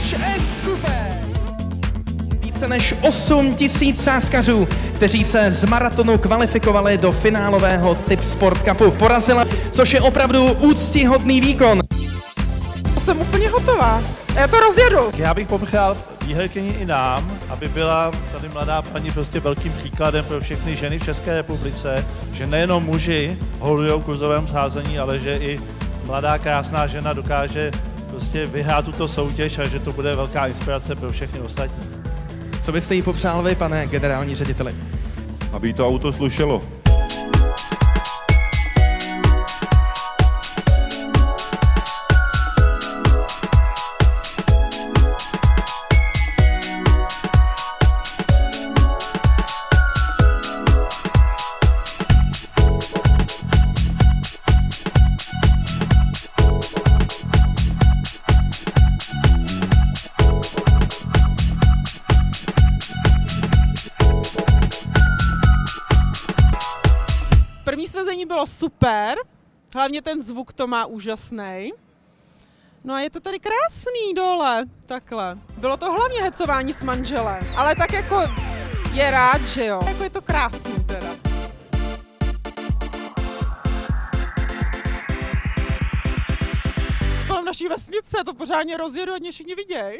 Tomáš Escoupé. Více než 8 000 sázkařů, kteří se z maratonu kvalifikovali do finálového Tip Sport Cupu, porazila, což je opravdu úctyhodný výkon. Jsem úplně hotová. Já to rozjedu. Já bych popřál výherkyni i nám, aby byla tady mladá paní prostě velkým příkladem pro všechny ženy v České republice, že nejenom muži holujou kurzovém sázení, ale že i mladá krásná žena dokáže prostě vyhrát tuto soutěž a že to bude velká inspirace pro všechny ostatní. Co byste jí popřál vy, pane generální řediteli? Aby jí to auto slušelo. První svezení bylo super, hlavně ten zvuk to má úžasný. No a je to tady krásný dole, takhle. Bylo to hlavně hecování s manželem, ale tak jako je rád, že jo. Jako je to krásný teda. Kolem naší vesnice to pořádně rozjedu, ať mě všichni viděj.